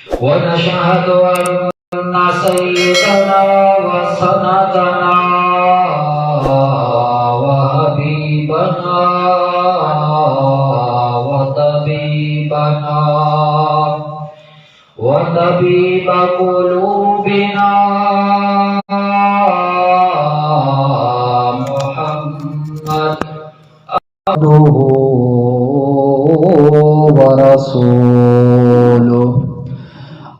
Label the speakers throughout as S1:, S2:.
S1: ونشهد أن سيدنا وسندنا وحبيبنا وطبيب قلوبنا محمد عبده ورسوله.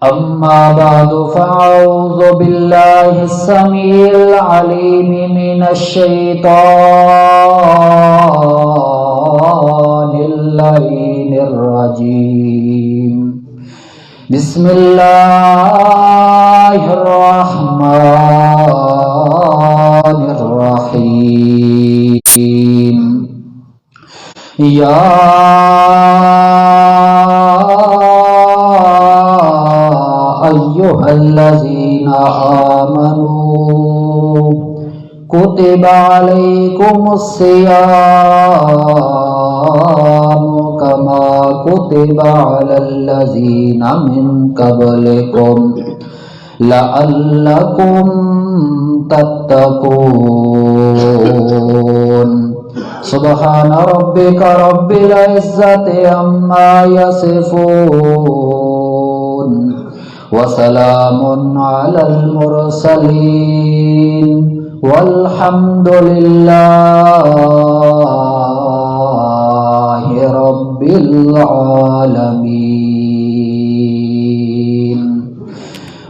S1: أما بعد فأعوذ بالله السميع العليم من الشيطان اللعين الرجيم. بسم الله الرحمن الرحيم. يا أيها الذين آمنوا كتب عليكم الصيام كما كتب على الذين من قبلكم لعلكم تتقون. سبحان ربك رب العزة عما يصفون وسلام على المرسلين والحمد لله رب العالمین.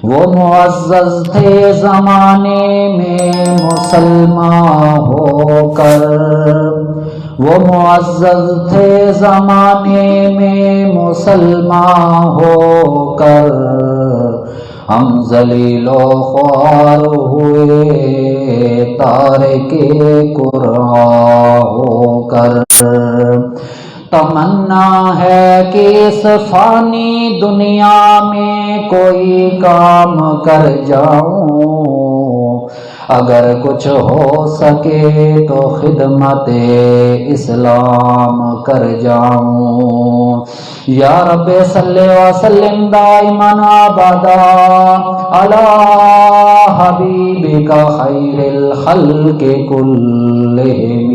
S1: وہ معزز تھے زمانے میں مسلمان ہو کر، وہ معزز تھے زمانے میں مسلمان ہو کر، ہم ذلیل و خوار ہوئے تارک قرآن ہو کر. تمنا ہے کہ اس فانی دنیا میں کوئی کام کر جاؤں، اگر کچھ ہو سکے تو خدمت اسلام کر جاؤں. یا رب صلی وسلم دائما ابدا علی حبیبک خیر الخلق کلہم.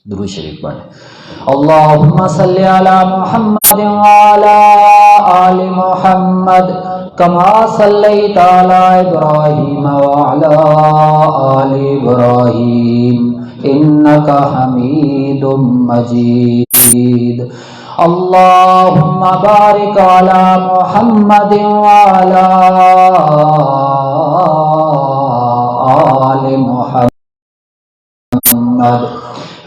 S1: درود شریف پڑھیں. اللہم صلی علی محمد وعلی آل محمد کما صلیت علی ابراہیم وعلی آل ابراہیم انک حمید مجید. اللہم بارک علی محمد وعلی آل محمد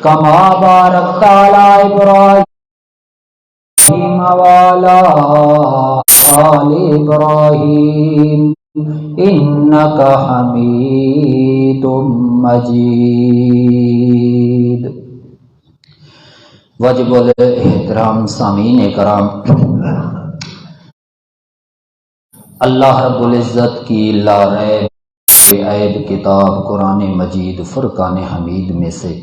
S1: کما بارکت علی ابراہیم وعلی آل ابراہیم انک حمید مجید. واجب الاحترام سامعین کرام، اللہ رب العزت کی لا ریب عیب کتاب قرآن مجید فرقان حمید میں سے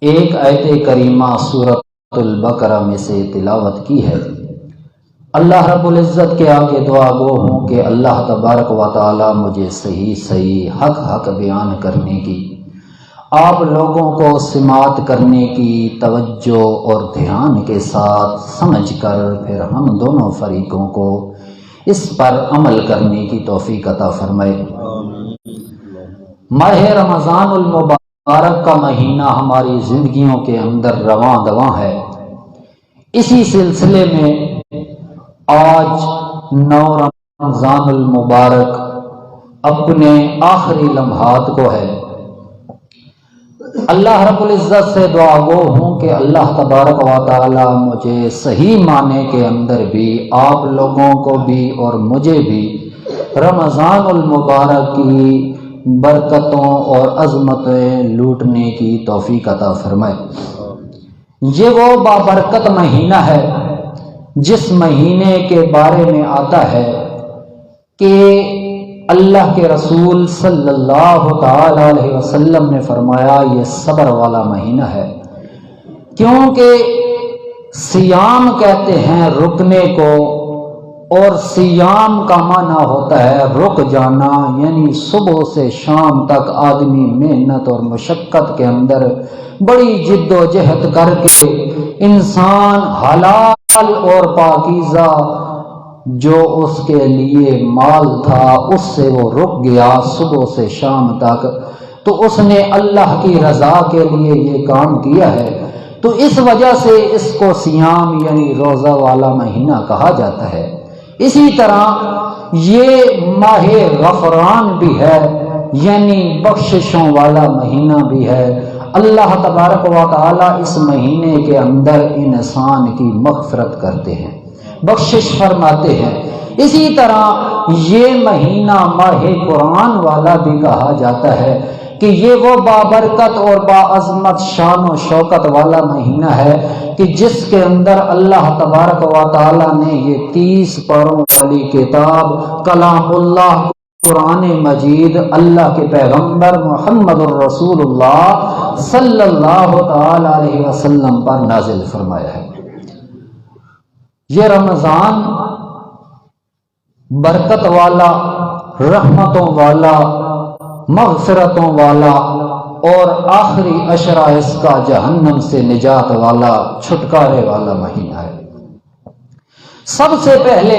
S1: ایک آیت کریمہ سورۃ البقرہ میں سے تلاوت کی ہے. اللہ رب العزت کے آگے دعا گو ہوں کہ اللہ تبارک و تعالی مجھے صحیح حق بیان کرنے کی، آپ لوگوں کو سماعت کرنے کی توجہ اور دھیان کے ساتھ سمجھ کر پھر ہم دونوں فریقوں کو اس پر عمل کرنے کی توفیق عطا فرمائے. ماہ رمضان المبارک کا مہینہ ہماری زندگیوں کے اندر رواں دواں ہے. اسی سلسلے میں آج 9 رمضان المبارک اپنے آخری لمحات کو ہے. اللہ رب العزت سے دعا گو ہوں کہ اللہ تبارک و تعالی مجھے صحیح معنی کے اندر بھی، آپ لوگوں کو بھی اور مجھے بھی رمضان المبارک کی برکتوں اور عظمتیں لوٹنے کی توفیق عطا فرمائے. یہ وہ بابرکت مہینہ ہے جس مہینے کے بارے میں آتا ہے کہ اللہ کے رسول صلی اللہ تعالی علیہ وسلم نے فرمایا یہ صبر والا مہینہ ہے، کیونکہ سیام کہتے ہیں رکنے کو، اور سیام کا معنی ہوتا ہے رک جانا، یعنی صبح سے شام تک آدمی محنت اور مشقت کے اندر بڑی جد و جہد کر کے انسان حلال اور پاکیزہ جو اس کے لیے مال تھا اس سے وہ رک گیا صبح سے شام تک، تو اس نے اللہ کی رضا کے لیے یہ کام کیا ہے، تو اس وجہ سے اس کو سیام یعنی روزہ والا مہینہ کہا جاتا ہے۔ اسی طرح یہ ماہ غفران بھی ہے، یعنی بخششوں والا مہینہ بھی ہے۔ اللہ تبارک و تعالی اس مہینے کے اندر انسان کی مغفرت کرتے ہیں، بخشش فرماتے ہیں۔ اسی طرح یہ مہینہ ماہ قرآن والا بھی کہا جاتا ہے کہ یہ وہ بابرکت اور باعظمت شان و شوکت والا مہینہ ہے کہ جس کے اندر اللہ تبارک و تعالی نے یہ 30 پاروں والی کتاب کلام اللہ قرآن مجید اللہ کے پیغمبر محمد الرسول اللہ صلی اللہ تعالی علیہ وسلم پر نازل فرمایا ہے۔ یہ رمضان برکت والا، رحمتوں والا، مغفرتوں والا اور آخری عشرہ اس کا جہنم سے نجات والا، چھٹکارے والا مہینہ ہے۔ سب سے پہلے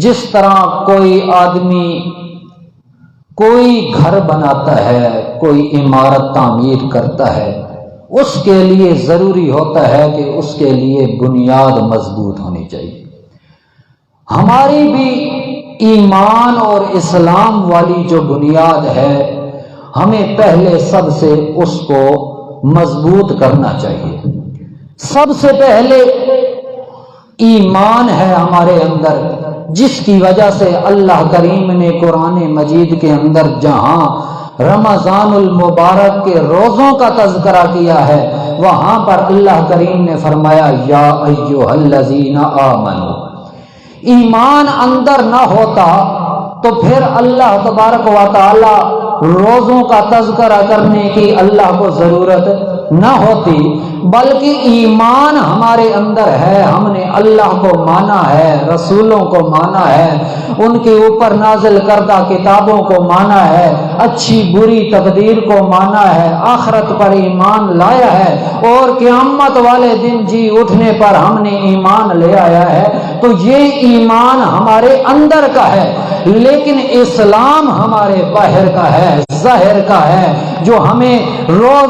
S1: جس طرح کوئی آدمی کوئی گھر بناتا ہے، کوئی عمارت تعمیر کرتا ہے، اس کے لیے ضروری ہوتا ہے کہ اس کے لیے بنیاد مضبوط ہونی چاہیے۔ ہماری بھی ایمان اور اسلام والی جو بنیاد ہے، ہمیں پہلے سب سے اس کو مضبوط کرنا چاہیے۔ سب سے پہلے ایمان ہے ہمارے اندر، جس کی وجہ سے اللہ کریم نے قرآن مجید کے اندر جہاں رمضان المبارک کے روزوں کا تذکرہ کیا ہے، وہاں پر اللہ کریم نے فرمایا یا ایھا الذین آمنوا۔ ایمان اندر نہ ہوتا تو پھر اللہ تبارک و تعالی روزوں کا تذکرہ کرنے کی اللہ کو ضرورت نہ ہوتی، بلکہ ایمان ہمارے اندر ہے، ہم نے اللہ کو مانا ہے، رسولوں کو مانا ہے، ان کے اوپر نازل کردہ کتابوں کو مانا ہے، اچھی بری تقدیر کو مانا ہے، آخرت پر ایمان لایا ہے، اور قیامت والے دن جی اٹھنے پر ہم نے ایمان لے آیا ہے۔ تو یہ ایمان ہمارے اندر کا ہے، لیکن اسلام ہمارے باہر کا ہے، ظاہر کا ہے، جو ہمیں روز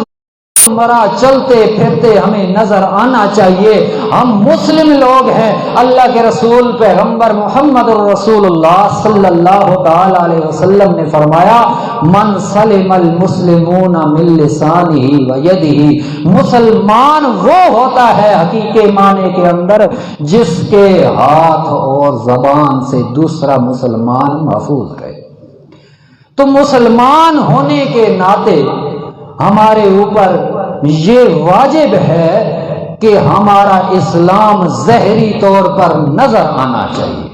S1: مرا چلتے پھرتے ہمیں نظر آنا چاہیے۔ ہم مسلم لوگ ہیں، اللہ کے رسول پیغمبر محمد الرسول اللہ صلی اللہ تعالی علیہ وسلم نے فرمایا من سلم المسلمون من لسانہ و یدہ، مسلمان وہ ہوتا ہے حقیقی معنی کے اندر جس کے ہاتھ اور زبان سے دوسرا مسلمان محفوظ رہے۔ تو مسلمان ہونے کے ناطے ہمارے اوپر یہ واجب ہے کہ ہمارا اسلام ظاہری طور پر نظر آنا چاہیے۔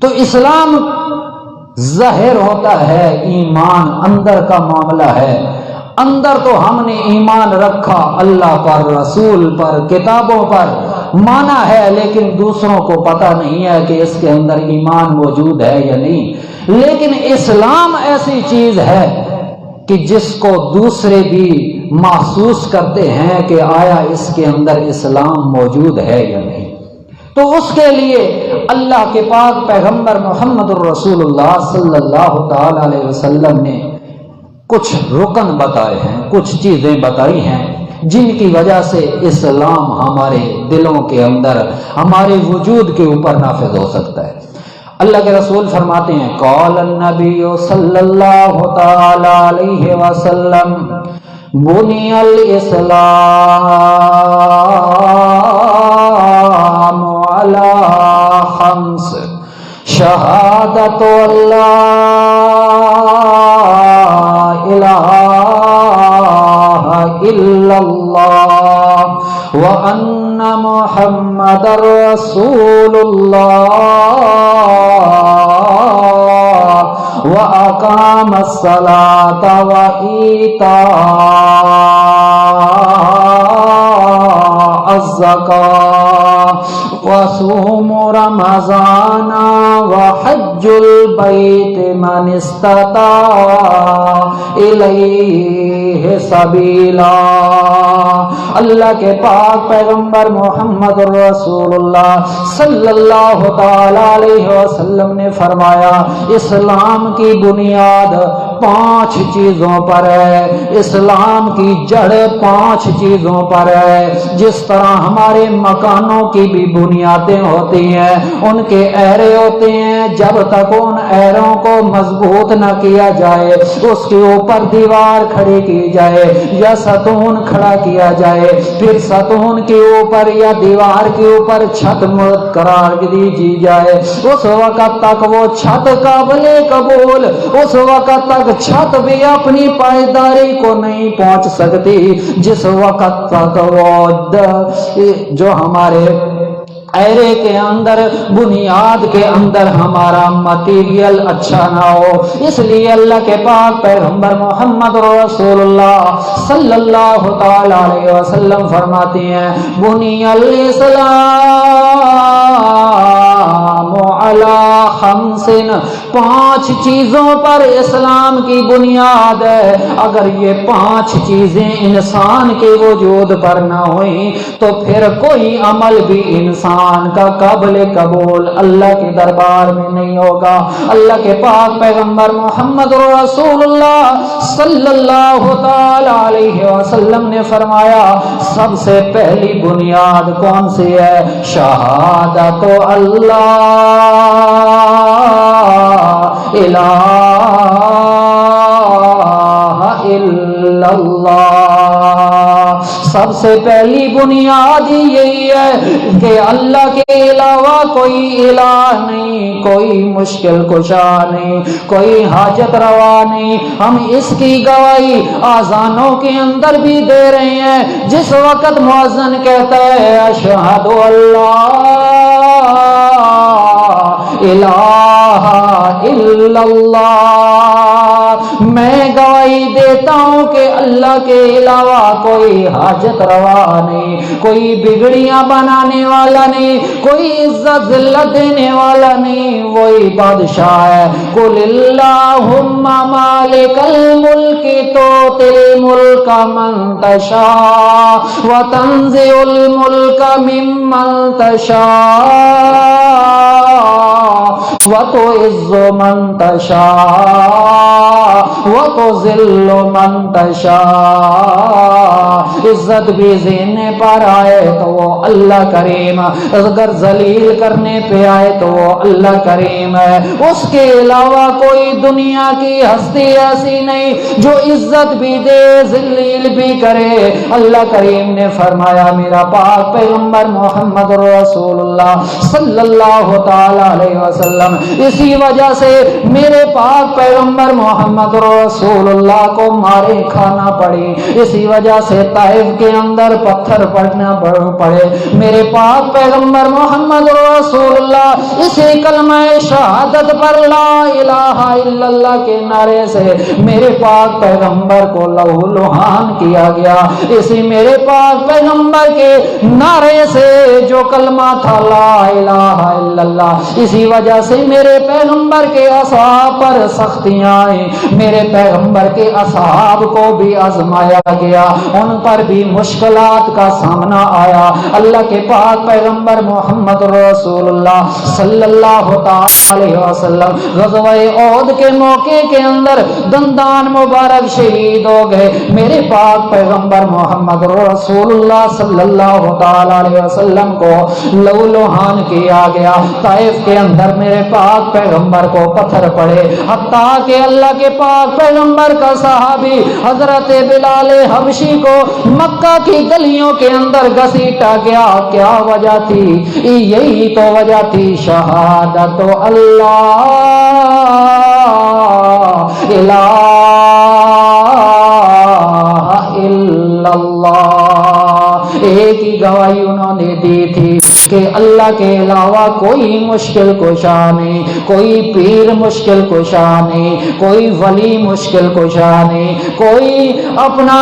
S1: تو اسلام ظاہر ہوتا ہے، ایمان اندر کا معاملہ ہے۔ اندر تو ہم نے ایمان رکھا، اللہ پر، رسول پر، کتابوں پر مانا ہے، لیکن دوسروں کو پتہ نہیں ہے کہ اس کے اندر ایمان موجود ہے یا نہیں۔ لیکن اسلام ایسی چیز ہے کہ جس کو دوسرے بھی محسوس کرتے ہیں کہ آیا اس کے اندر اسلام موجود ہے یا نہیں۔ تو اس کے لیے اللہ کے پاک پیغمبر محمد الرسول اللہ صلی اللہ تعالی علیہ وسلم نے کچھ رکن بتائے ہیں، کچھ چیزیں بتائی ہیں جن کی وجہ سے اسلام ہمارے دلوں کے اندر، ہمارے وجود کے اوپر نافذ ہو سکتا ہے۔ اللہ کے رسول فرماتے ہیں قال النبی صلی اللہ تعالی علیہ وسلم بنی الاسلام علی خمس شہادت اللہ الہ الا اللہ وان محمد رسول اللہ وَأَقَامَ الصَّلَاةَ وَإِيتَاءَ والزکاة وصوموا رمضان وحج البیت من استطاع الیہ سبیلا۔ اللہ کے پاک پیغمبر محمد رسول اللہ صلی اللہ تعالی علیہ وسلم نے فرمایا اسلام کی بنیاد 5 چیزوں پر ہے، اسلام کی جڑ 5 چیزوں پر ہے۔ جس طرح ہمارے مکانوں کی بھی بنیادیں ہوتی ہیں، ان کے ایرے ہوتے ہیں، جب تک ان ایروں کو مضبوط نہ کیا جائے، اس کے اوپر دیوار کھڑی کی جائے یا ستون کھڑا کیا جائے، پھر ستون کے اوپر یا دیوار کے اوپر چھت قرار دی جائے، اس وقت تک وہ چھت قابل قبول، اس وقت تک چھت بھی اپنی پائیداری کو نہیں پہنچ سکتی جس وقت تک وہ جو ہمارے ایرے کے اندر بنیاد کے اندر ہمارا مٹیریل اچھا نہ ہو۔ اس لیے اللہ کے پاک پیغمبر محمد رسول اللہ صلی اللہ تعالی علیہ وسلم فرماتے ہیں بنی الاسلام علی 5، 5 چیزوں پر اسلام کی بنیاد ہے۔ اگر یہ 5 چیزیں انسان کے وجود پر نہ ہوئیں تو پھر کوئی عمل بھی انسان کا قابل قبول اللہ کے دربار میں نہیں ہوگا۔ اللہ کے پاک پیغمبر محمد رسول اللہ صلی اللہ تعالی علیہ وسلم نے فرمایا سب سے پہلی بنیاد کون سی ہے؟ شہادت اللہ الہ الا اللہ۔ سب سے پہلی بنیاد یہی ہے کہ اللہ کے علاوہ کوئی الہ نہیں، کوئی مشکل کشا نہیں، کوئی حاجت روا نہیں۔ ہم اس کی گواہی آذانوں کے اندر بھی دے رہے ہیں۔ جس وقت مؤذن کہتا ہے اشہد اللہ الہ الا اللہ، میں گواہی دیتا ہوں کہ اللہ کے علاوہ کوئی حاجت روا نہیں، کوئی بگڑیاں بنانے والا نہیں، کوئی عزت ذلت دینے والا نہیں، وہی بادشاہ ہے۔ قل اللہم مالک الملک تؤتی الملک من تشاء وتنزع الملک ممن تشاء وتعز من تشاء وتذل من تشاء۔ عزت بھی زینے پر آئے تو وہ اللہ کریم، اگر ذلیل کرنے پہ آئے تو وہ اللہ کریم ہے۔ اس کے علاوہ کوئی دنیا کی ہستی ایسی نہیں جو عزت بھی دے ذلیل بھی کرے۔ اللہ کریم نے فرمایا میرا پاک پیغمبر محمد رسول اللہ صلی اللہ تعالی علیہ وسلم اسی وجہ سے میرے پاک پیغمبر محمد رسول اللہ کو مارے کھانا پڑی، اسی وجہ سے طائف کے اندر پتھر پڑنا پڑے۔ میرے پاک پیغمبر محمد رسول اللہ اسی کلمہ شہادت پر لا الہ الا اللہ کے نعرے سے میرے پاک پیغمبر کو لہو لہان کیا گیا۔ اسی میرے پاک پیغمبر کے نعرے سے جو کلمہ تھا لا الہ الا اللہ، اسی وجہ سے میرے پیغمبر کے اصحاب پر سختیاں آئیں، میرے پیغمبر کے اصحاب کو بھی آزمایا گیا، ان پر بھی مشکلات کا سامنا آیا۔ اللہ کے پاک پیغمبر محمد رسول اللہ صلی اللہ علیہ وسلم غزوہ احد کے موقع کے اندر دندان مبارک شہید ہو گئے۔ میرے پاک پیغمبر محمد رسول اللہ صلی اللہ علیہ وسلم کو لہو لہان کیا گیا۔ طائف کے اندر میرے پاک پیغمبر کو پتھر پڑے، حتیٰ کہ اللہ کے پاک پیغمبر کا صحابی حضرت بلال حبشی کو مکہ کی گلیوں کے اندر گھسیٹا گیا۔ کیا وجہ تھی؟ یہی تو وجہ تھی شہادت اللہ الہ الا اللہ۔ ایک ہی گواہی انہوں نے دی تھی کہ اللہ کے علاوہ کوئی مشکل کشا نہیں، کوئی پیر مشکل کشا نہیں، کوئی ولی مشکل کشا نہیں، کوئی اپنا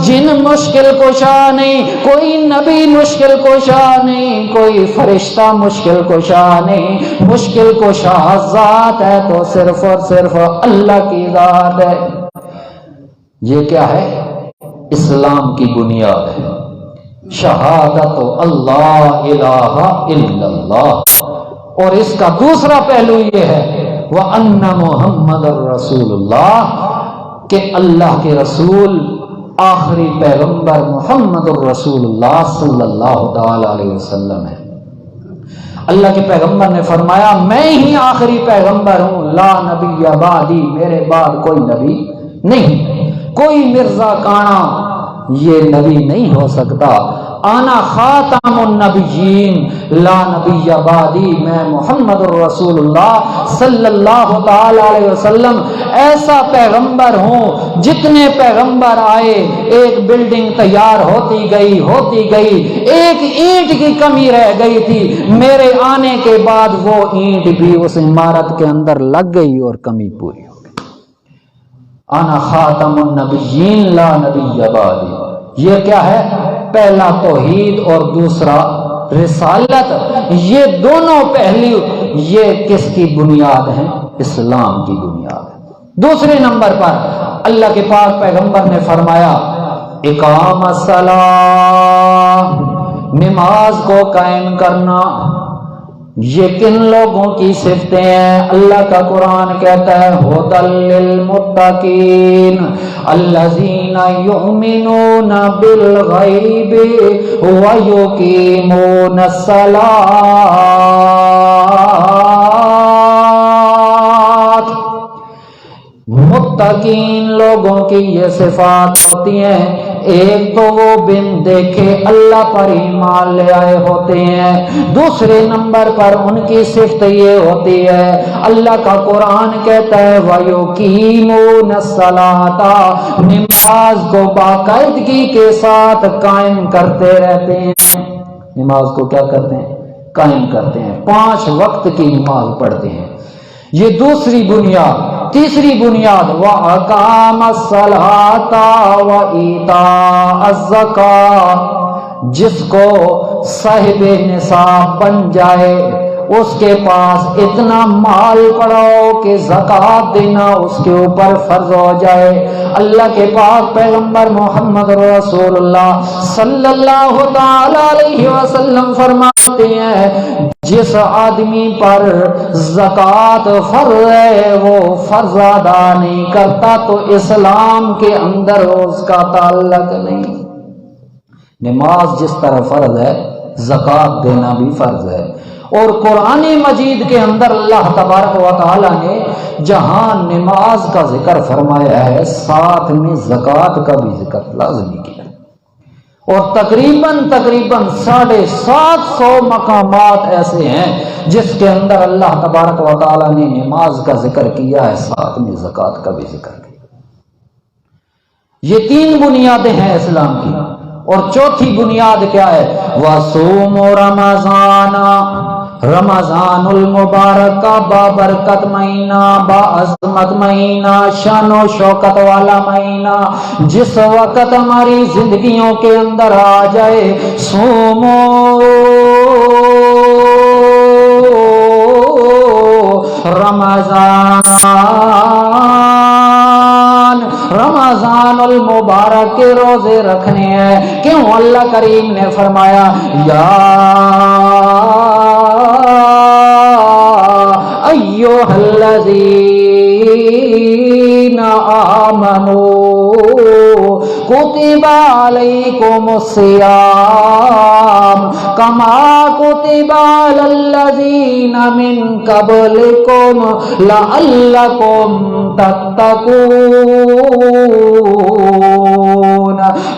S1: جن مشکل کشا نہیں، کوئی نبی مشکل کشا نہیں، کوئی فرشتہ مشکل کشا نہیں۔ مشکل کشا ذات ہے تو صرف اور صرف اللہ کی ذات ہے۔ یہ کیا ہے؟ اسلام کی بنیاد ہے، شہادت اللہ الہ الا اللہ۔ اور اس کا دوسرا پہلو یہ ہے وَأَنَّ مُحَمَّدَ رَسُولُ اللَّهِ، کہ اللہ کے رسول آخری پیغمبر محمد الرسول اللہ صلی اللہ تعالی علیہ وسلم ہے۔ اللہ کے پیغمبر نے فرمایا میں ہی آخری پیغمبر ہوں، لا نبی بعدی، میرے بعد کوئی نبی نہیں، کوئی مرزا کانا یہ نبی نہیں ہو سکتا۔ آنا خاتم النبیین لا نبی بعدی، میں محمد الرسول اللہ صلی اللہ تعالی علیہ وسلم ایسا پیغمبر ہوں، جتنے پیغمبر آئے ایک بلڈنگ تیار ہوتی گئی، ایک اینٹ کی کمی رہ گئی تھی، میرے آنے کے بعد وہ اینٹ بھی اس عمارت کے اندر لگ گئی اور کمی پوری ہو گئی۔ انا خاتم النبیین لا نبی بعدی، یہ کیا ہے؟ پہلا توحید اور دوسرا رسالت، یہ دونوں پہلو یہ کس کی بنیاد ہیں؟ اسلام کی بنیاد ہے۔ دوسرے نمبر پر اللہ کے پاک پیغمبر نے فرمایا اقام الصلاۃ، نماز کو قائم کرنا۔ یہ کن لوگوں کی صفتیں ہیں؟ اللہ کا قرآن کہتا ہے ھدی للمتقین الذین یؤمنون بالغیب ویقیمون الصلاۃ۔ متقین لوگوں کی یہ صفات ہوتی ہیں، ایک تو وہ بن دیکھے اللہ پر ایمان لے آئے ہوتے ہیں، دوسرے نمبر پر ان کی صفت یہ ہوتی ہے اللہ کا قرآن کہتا ہے وَيُقِيمُونَ الصَّلَاةَ، نماز کو باقاعدگی کے ساتھ قائم کرتے رہتے ہیں۔ نماز کو کیا کرتے ہیں؟ قائم کرتے ہیں، 5 وقت کی نماز پڑھتے ہیں۔ یہ دوسری بنیاد۔ تیسری بنیاد وَأَقَامَ الصَّلَاةَ وَإِيتَاءَ الزَّكَاةَ، جس کو صاحب نصاب بن جائے، اس کے پاس اتنا مال پڑو کہ زکوٰۃ دینا اس کے اوپر فرض ہو جائے۔ اللہ کے پاک پیغمبر محمد رسول اللہ صلی اللہ تعالی علیہ وسلم فرماتے ہیں جس آدمی پر زکوٰۃ فرض ہے وہ فرض ادا نہیں کرتا تو اسلام کے اندر اس کا تعلق نہیں۔ نماز جس طرح فرض ہے زکوٰۃ دینا بھی فرض ہے۔ اور قرآن مجید کے اندر اللہ تبارک و تعالی نے جہاں نماز کا ذکر فرمایا ہے ساتھ میں زکوٰۃ کا بھی ذکر لازمی کیا، اور تقریباً 750 مقامات ایسے ہیں جس کے اندر اللہ تبارک و تعالی نے نماز کا ذکر کیا ہے، ساتھ میں زکوٰۃ کا بھی ذکر کیا۔ یہ 3 بنیادیں ہیں اسلام کی، اور چوتھی بنیاد کیا ہے؟ وَصُومُ رمضان، رمضان المبارک کا بابرکت مہینہ، باعظمت مہینہ، شان و شوکت والا مہینہ، جس وقت ہماری زندگیوں کے اندر آ جائے سومو رمضان المبارک کے روزے رکھنے ہیں۔ کیوں؟ اللہ کریم نے فرمایا یا ایھا الذین آمنوا کتب علیکم الصیام کما کتب علی الذین من قبلکم لعلکم تتقون۔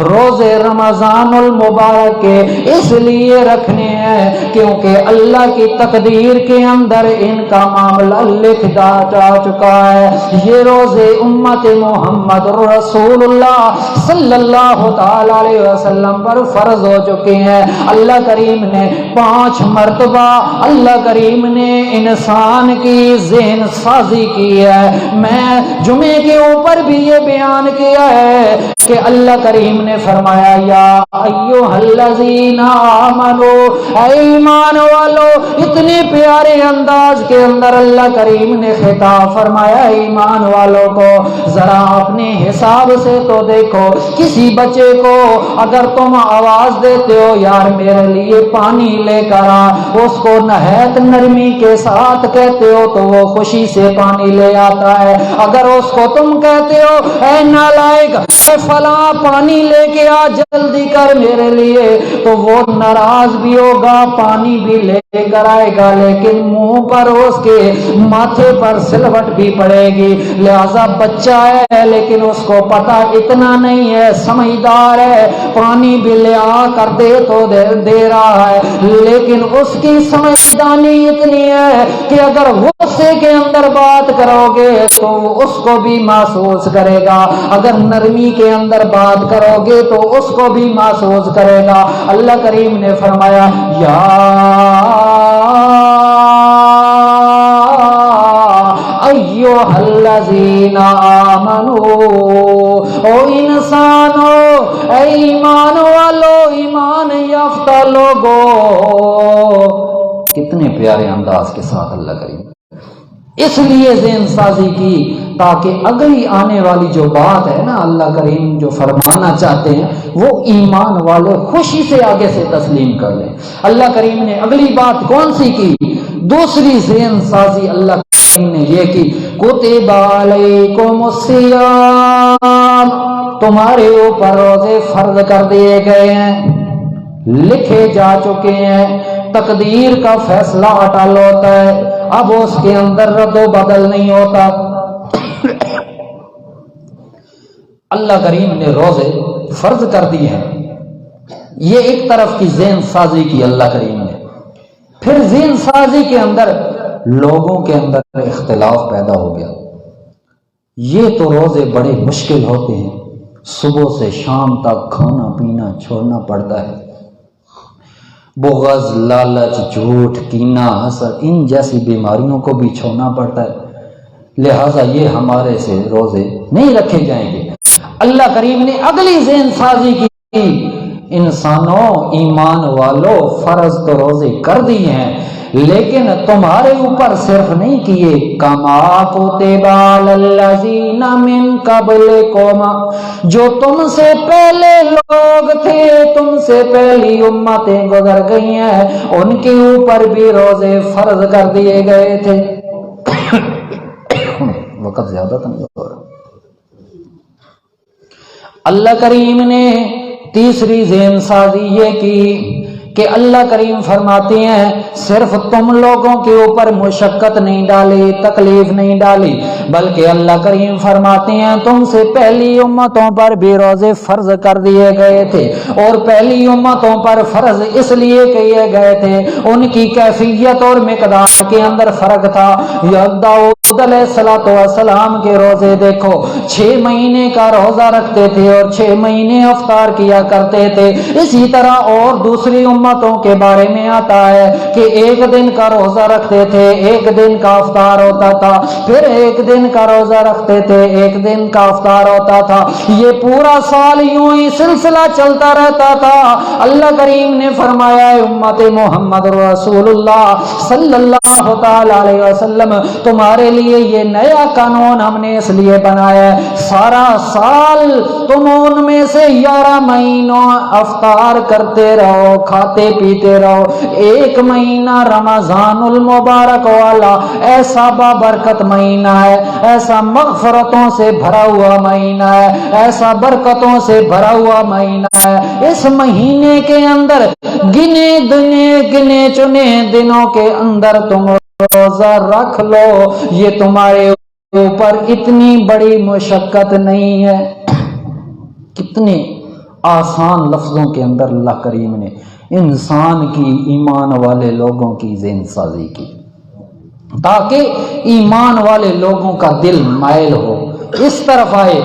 S1: روزے رمضان المبارک کے اس لیے رکھنے ہیں کیونکہ اللہ کی تقدیر کے اندر ان کا معاملہ لکھ جا چکا ہے. یہ روزے امت محمد رسول اللہ صلی اللہ تعالی علیہ وسلم پر فرض ہو چکے ہیں. اللہ کریم نے 5 مرتبہ اللہ کریم نے انسان کی ذہن سازی کی ہے. میں جمعے کے اوپر بھی یہ بیان کیا ہے کہ اللہ کریم نے فرمایا یا ایھا الذین آمنوا، اے ایمان والو. اتنے پیارے انداز کے اندر اللہ کریم نے خطاب فرمایا ایمان والوں کو. ذرا اپنے حساب سے تو دیکھو، کسی بچے کو اگر تم آواز دیتے ہو یار میرے لیے پانی لے کر آ، اس کو نہایت نرمی کے ساتھ کہتے ہو تو وہ خوشی سے پانی لے آتا ہے. اگر اس کو تم کہتے ہو اے نالائق اے فلاں پانی لے کے آ جلدی کر میرے لیے، تو وہ ناراض بھی ہوگا، پانی بھی لے کر آئے گا، لیکن منہ پر اس کے ماتھے پر سلوٹ بھی پڑے گی. لہذا بچہ ہے لیکن اس کو پتہ اتنا نہیں ہے، سمجھدار ہے، پانی بھی لے آ کر دے تو دے رہا ہے، لیکن اس کی سمجھدانی اتنی ہے کہ اگر غصے کے اندر بات کرو گے تو اس کو بھی محسوس کرے گا، اگر نرمی کے اندر بات کرو گے تو اس کو بھی محسوس کرے گا. اللہ کریم نے فرمایا یا ایھا الذین آمنوا، او انسانو، اے ایمان والو، ایمان یافتہ لوگو. کتنے پیارے انداز کے ساتھ اللہ کریم اس لیے ذہن سازی کی تاکہ اگلی آنے والی جو بات ہے نا اللہ کریم جو فرمانا چاہتے ہیں وہ ایمان والے خوشی سے آگے سے تسلیم کر لیں. اللہ کریم نے اگلی بات کون سی کی؟ دوسری ذہن سازی اللہ کریم نے یہ کی کتب علیکم الصیام، تمہارے اوپر روزے فرض کر دیے گئے ہیں، لکھے جا چکے ہیں. تقدیر کا فیصلہ اٹل ہوتا ہے، اب اس کے اندر رد و بدل نہیں ہوتا. اللہ کریم نے روزے فرض کر دی ہیں. یہ ایک طرف کی ذہن سازی کی اللہ کریم نے. پھر ذہن سازی کے اندر لوگوں کے اندر اختلاف پیدا ہو گیا. یہ تو روزے بڑے مشکل ہوتے ہیں، صبح سے شام تک کھانا پینا چھوڑنا پڑتا ہے، بغض، لالچ، جھوٹ، کینہ، حسد، ان جیسی بیماریوں کو بھی چھوڑنا پڑتا ہے، لہٰذا یہ ہمارے سے روزے نہیں رکھے جائیں گے. اللہ کریم نے اگلی ذہن سازی کی انسانوں، ایمان والو، فرض تو روزے کر دی ہیں لیکن تمہارے اوپر صرف نہیں کیے، کما کتب علی الذین من قبلکم، جو تم سے پہلے لوگ تھے، تم سے پہلی امتیں گزر گئی ہیں، ان کے اوپر بھی روزے فرض کر دیے گئے تھے. وقت زیادہ تو نہیں ہو رہا. اللہ کریم نے تیسری ذہن سازی یہ کی کہ اللہ کریم فرماتے ہیں صرف تم لوگوں کے اوپر مشقت نہیں ڈالی، تکلیف نہیں ڈالی، بلکہ اللہ کریم فرماتے ہیں تم سے پہلی امتوں پر بھی روزے فرض کر دیے گئے تھے. اور پہلی امتوں پر فرض اس لیے کیے گئے تھے، ان کی کیفیت اور مقدار کے اندر فرق تھا. داؤد علیہ السلام کے روزے دیکھو، 6 مہینے کا روزہ رکھتے تھے اور 6 مہینے افطار کیا کرتے تھے. اسی طرح اور دوسری امتوں کے بارے میں آتا ہے کہ 1 دن کا روزہ رکھتے تھے، 1 دن کا افطار ہوتا تھا، پھر 1 دن کا روزہ رکھتے تھے، 1 دن کا افطار ہوتا تھا. یہ پورا سال یوں ہی سلسلہ چلتا رہتا تھا. اللہ کریم نے فرمایا امت محمد رسول اللہ صلی اللہ تعالی علیہ وسلم تمہارے لیے یہ نیا قانون ہم نے اس لیے بنایا ہے، سارا سال تم ان میں سے 11 مہینوں افطار کرتے رہو، کھاتے پیتے رہو. 1 مہینہ رمضان المبارک والا ایسا بابرکت مہینہ ہے، ایسا مغفرتوں سے بھرا ہوا مہینہ ہے، ایسا برکتوں سے بھرا ہوا مہینہ ہے. اس مہینے کے اندر گنے چنے دنوں کے اندر تم روزہ رکھ لو، یہ تمہارے اوپر اتنی بڑی مشقت نہیں ہے. کتنے آسان لفظوں کے اندر اللہ کریم نے انسان کی، ایمان والے لوگوں کی ذہن سازی کی تاکہ ایمان والے لوگوں کا دل مائل ہو، اس طرف آئے۔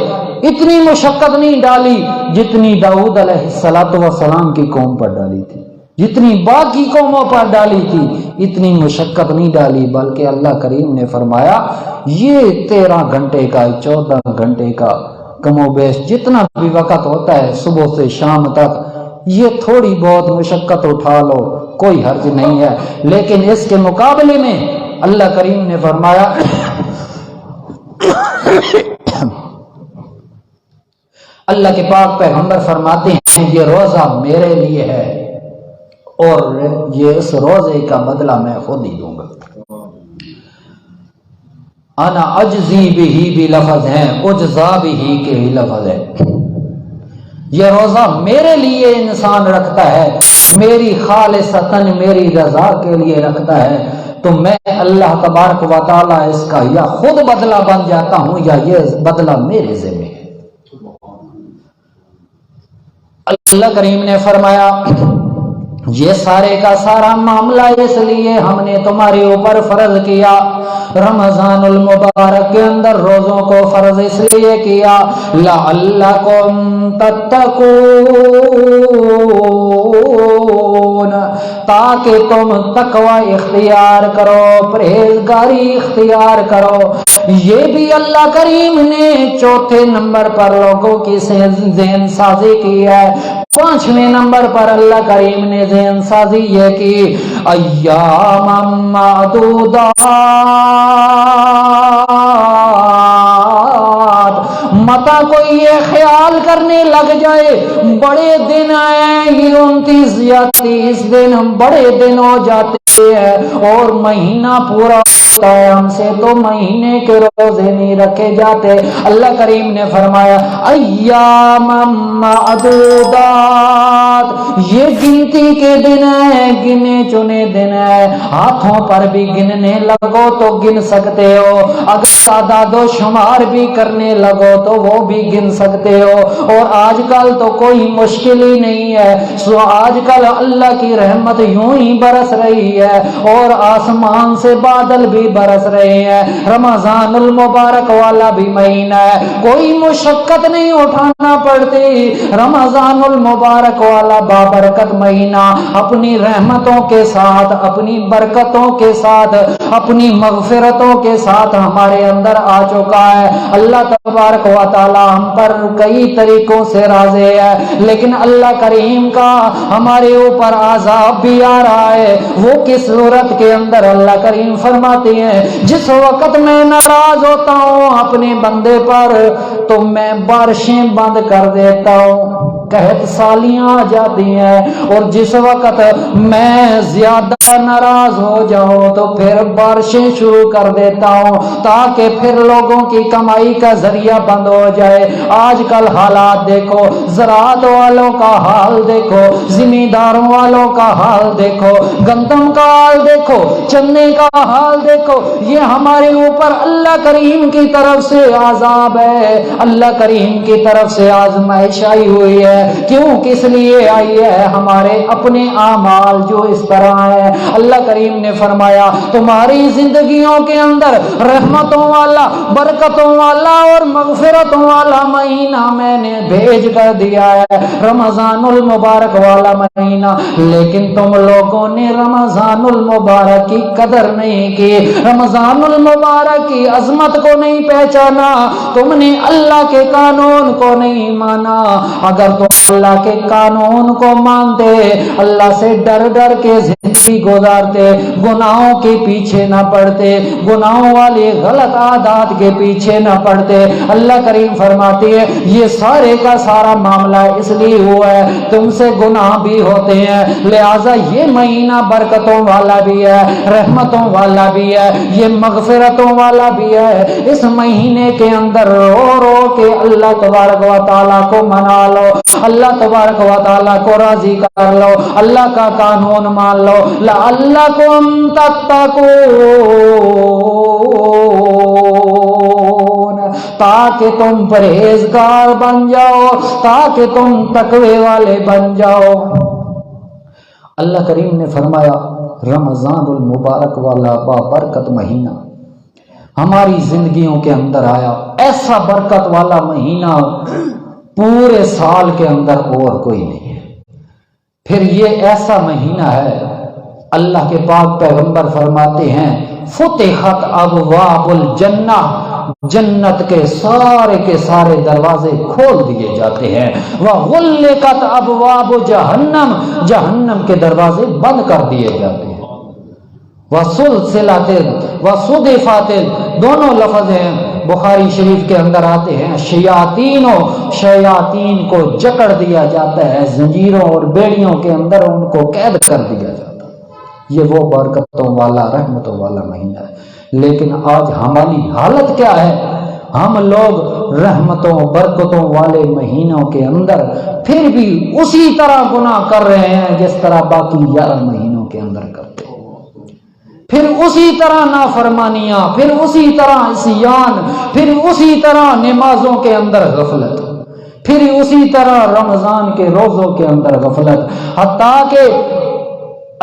S1: اتنی مشقت نہیں ڈالی جتنی داؤد علیہ السلام کی قوم پر ڈالی تھی، جتنی باقی قوموں پر ڈالی تھی، اتنی مشقت نہیں ڈالی، بلکہ اللہ کریم نے فرمایا یہ 13 گھنٹے کا 14 گھنٹے کا کم و بیش جتنا بھی وقت ہوتا ہے صبح سے شام تک، یہ تھوڑی بہت مشقت اٹھا لو، کوئی حرج نہیں ہے۔ لیکن اس کے مقابلے میں اللہ کریم نے فرمایا اللہ کے پاک پیغمبر فرماتے ہیں یہ روزہ میرے لیے ہے اور یہ اس روزے کا بدلہ میں خود ہی دوں گا۔ انا اجزی بہی بھی لفظ ہیں، اجزا بہی کے بھی لفظ ہے۔ یہ روزہ میرے لیے انسان رکھتا ہے، میری خالصتاً میری رضا کے لیے رکھتا ہے، تو میں اللہ تبارک و تعالی اس کا یا خود بدلہ بن جاتا ہوں یا یہ بدلہ میرے ذمہ ہے۔ اللہ کریم نے فرمایا یہ سارے کا سارا معاملہ اس لیے ہم نے تمہارے اوپر فرض کیا، رمضان المبارک کے اندر روزوں کو فرض اس لیے کیا لعلکم تتقون، تاکہ تم تقوی اختیار کرو، پرہیزگاری اختیار کرو۔ یہ بھی اللہ کریم نے چوتھے نمبر پر لوگوں کی ذہن سازی کی ہے۔ 5ویں نمبر پر اللہ کریم نے ذہن سازی یہ کی ایام معدودات، متا کوئی یہ خیال کرنے لگ جائے بڑے دن آئے، یہ 29 یا 30 دن بڑے دن ہو جاتے ہیں اور مہینہ پورا ہوتا ہے، ہم سے تو مہینے کے روزے نہیں رکھے جاتے۔ اللہ کریم نے فرمایا ایام معدودات، یہ گنتی کے دن ہیں، گنے چنے دن ہیں، ہاتھوں پر بھی گننے لگو تو گن سکتے ہو، اگر اعداد و شمار بھی کرنے لگو تو وہ بھی گن سکتے ہو۔ اور آج کل تو کوئی مشکل ہی نہیں ہے، سو آج کل اللہ کی رحمت یوں ہی برس رہی ہے اور آسمان سے بادل بھی برس رہے ہیں، رمضان المبارک والا بھی مہینہ ہے، کوئی مشقت نہیں اٹھانا پڑتی، رمضان المبارک والا بابرکت مہینہ اپنی رحمتوں کے ساتھ، اپنی برکتوں کے ساتھ، اپنی مغفرتوں کے ساتھ ہمارے اندر آ چکا ہے۔ اللہ تبارک و تعالی ہم پر کئی طریقوں سے راضی ہے، لیکن اللہ کریم کا ہمارے اوپر عذاب بھی آ رہا ہے۔ وہ کس صورت کے اندر اللہ کریم فرماتے ہیں جس وقت میں ناراض ہوتا ہوں اپنے بندے پر تو میں بارشیں بند کر دیتا ہوں، قحط سالیاں آ جاتی ہیں، اور جس وقت میں زیادہ ناراض ہو جاؤں تو پھر بارشیں شروع کر دیتا ہوں تاکہ پھر لوگوں کی کمائی کا ذریعہ بند ہو جائے۔ آج کل حالات دیکھو، زراعت والوں کا حال دیکھو، زمینداروں والوں کا حال دیکھو، گندم کا حال دیکھو، چنے کا حال دیکھو، یہ ہمارے اوپر اللہ کریم کی طرف سے عذاب ہے، اللہ کریم کی طرف سے آزمائش آئی ہوئی ہے۔ کیوں کس لیے آئی ہے؟ ہمارے اپنے اعمال جو اس طرح ہے۔ اللہ کریم نے فرمایا تمہاری زندگیوں کے اندر رحمتوں والا، برکتوں والا اور مغفرتوں والا مہینہ میں نے بھیج کر دیا ہے، رمضان المبارک والا مہینہ، لیکن تم لوگوں نے رمضان المبارک کی قدر نہیں کی، رمضان المبارک کی عظمت کو نہیں پہچانا، تم نے اللہ کے قانون کو نہیں مانا۔ اگر تم اللہ کے قانون کو مانتے، اللہ سے ڈر ڈر کے زندگی گزارتے، گناہوں کے پیچھے نہ پڑتے، گناہوں والے غلط عادات کے پیچھے نہ پڑتے، اللہ کریم فرماتی ہے یہ سارے کا سارا معاملہ اس لیے ہوا ہے تم سے گناہ بھی ہوتے ہیں، لہذا یہ مہینہ برکتوں والا بھی ہے، رحمتوں والا بھی ہے، یہ مغفرتوں والا بھی ہے۔ اس مہینے کے اندر رو رو کے اللہ تبارک و تعالیٰ کو منا لو، اللہ تبارک و تعالیٰ کو راضی کر لو، اللہ کا قانون مان لو، لعلکم تتقون، تاکہ تم پرہیزگار بن جاؤ، تاکہ تم تقوی والے بن جاؤ۔ اللہ کریم نے فرمایا رمضان المبارک والا بابرکت مہینہ ہماری زندگیوں کے اندر آیا، ایسا برکت والا مہینہ پورے سال کے اندر اور کوئی نہیں ہے۔ پھر یہ ایسا مہینہ ہے، اللہ کے پاک پیغمبر فرماتے ہیں فتحت ابواب الجنہ، جنت کے سارے دروازے کھول دیے جاتے ہیں، وغلقت ابواب جہنم، جہنم کے دروازے بند کر دیے جاتے ہیں، وسلسلۃ وصدفات، دونوں لفظ ہیں بخاری شریف کے اندر آتے ہیں، شیاطین کو جکڑ دیا جاتا ہے، زنجیروں اور بیڑیوں کے اندر ان کو قید کر دیا جاتا ہے۔ یہ وہ برکتوں والا رحمتوں والا مہینہ ہے۔ لیکن آج ہماری حالت کیا ہے؟ ہم لوگ رحمتوں برکتوں والے مہینوں کے اندر پھر بھی اسی طرح گناہ کر رہے ہیں جس طرح باقی 11 مہینوں کے اندر کرتے ہیں، پھر اسی طرح نافرمانیاں، پھر اسی طرح عصیان، پھر اسی طرح نمازوں کے اندر غفلت، پھر اسی طرح رمضان کے روزوں کے اندر غفلت، حتیٰ کہ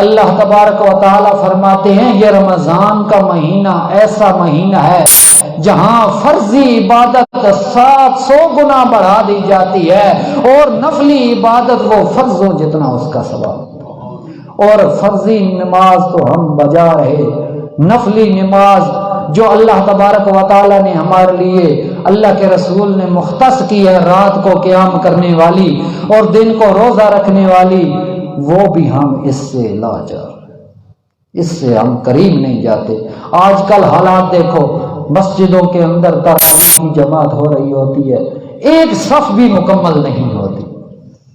S1: اللہ تبارک و تعالی فرماتے ہیں یہ رمضان کا مہینہ ایسا مہینہ ہے جہاں فرضی عبادت 700 گنا بڑھا دی جاتی ہے، اور نفلی عبادت وہ فرضوں جتنا اس کا ثواب، اور فرضی نماز تو ہم بجا رہے، نفلی نماز جو اللہ تبارک و تعالی نے ہمارے لیے، اللہ کے رسول نے مختص کی ہے، رات کو قیام کرنے والی اور دن کو روزہ رکھنے والی، وہ بھی ہم اس سے لاچار، اس سے ہم قریب نہیں جاتے۔ آج کل حالات دیکھو، مسجدوں کے اندر تراویح کی جماعت ہو رہی ہوتی ہے، ایک صف بھی مکمل نہیں ہوتی۔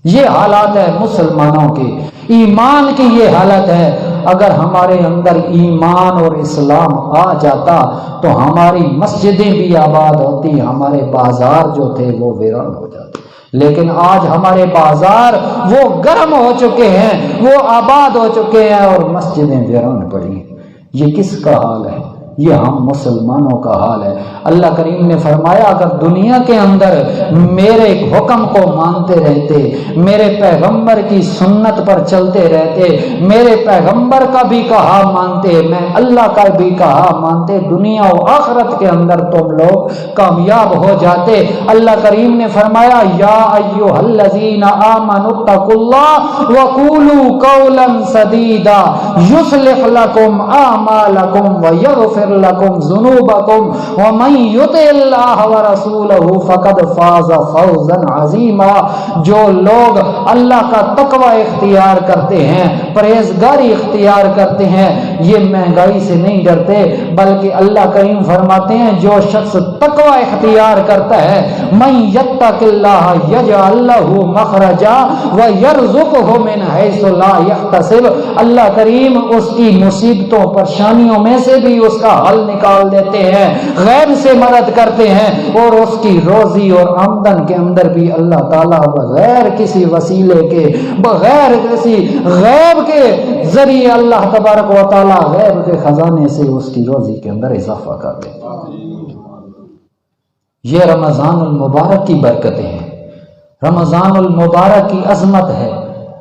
S1: یہ حالات ہے مسلمانوں کے، ایمان کی یہ حالت ہے۔ اگر ہمارے اندر ایمان اور اسلام آ جاتا تو ہماری مسجدیں بھی آباد ہوتی، ہمارے بازار جو تھے وہ ویران ہو جاتے۔ لیکن آج ہمارے بازار وہ گرم ہو چکے ہیں، وہ آباد ہو چکے ہیں، اور مسجدیں ویران پڑی ہیں۔ یہ کس کا حال ہے؟ یہ ہم مسلمانوں کا حال ہے۔ اللہ کریم نے فرمایا اگر دنیا کے اندر میرے حکم کو مانتے رہتے، میرے پیغمبر کی سنت پر چلتے رہتے، میرے پیغمبر کا بھی کہا مانتے، میں اللہ کا بھی کہا مانتے، دنیا و آخرت کے اندر تم لوگ کامیاب ہو جاتے۔ اللہ کریم نے فرمایا یا ایھا الذین آمنوا اتقوا اللہ وقولوا قولا سدیدا یصلح لکم اعمالکم ویغفر لکم ذنوبکم ومن یطع اللہ ورسولہ فقد فاز فوزا عظیما۔ جو لوگ اللہ کا تقوی اختیار کرتے ہیں، پرہیزگاری اختیار کرتے ہیں، یہ مہنگائی سے نہیں ڈرتے، بلکہ اللہ کریم فرماتے ہیں جو شخص تقوی اختیار کرتا ہے من یتق اللہ یجعل لہ مخرجا ویرزقہ من حیث لا یحتسب، اللہ کریم اس کی مصیبتوں پریشانیوں میں سے بھی اس کا حل نکال دیتے ہیں، غیب سے مدد کرتے ہیں، اور اس کی روزی اور آمدن کے اندر بھی اللہ تعالیٰ بغیر کسی وسیلے کے، بغیر کسی غیب کے ذریعے اللہ تبارک و تعالیٰ غیب کے خزانے سے اس کی روزی کے اندر اضافہ کر دیتا ہے۔ یہ رمضان المبارک کی برکتیں ہیں، رمضان المبارک کی عظمت ہے،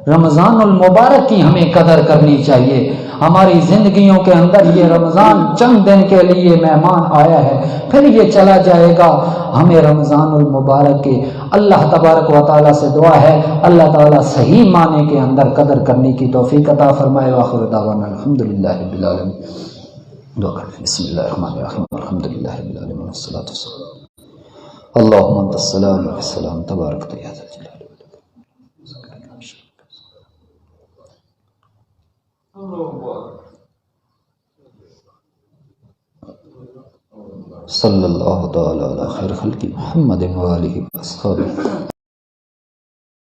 S1: رمضان المبارک کی ہمیں قدر کرنی چاہیے۔ ہماری زندگیوں کے اندر یہ رمضان چند دن کے لیے مہمان آیا ہے، پھر یہ چلا جائے گا۔ ہمیں رمضان المبارک کے اللہ تبارک و تعالیٰ سے دعا ہے اللہ تعالیٰ صحیح معنی کے اندر قدر کرنے کی توفیق عطا فرمائے۔ وآخر دعوانا الحمدللہ رب العالمین۔ دعا کریں بسم اللہ الرحمن الرحیم الحمدللہ رب العالمین والصلاۃ والسلام اللہم انت السلام و السلام تبارک یا ذا الجلال صلی اللہ تعالی علی خیر خلق محمد و آلہ و اصحابہ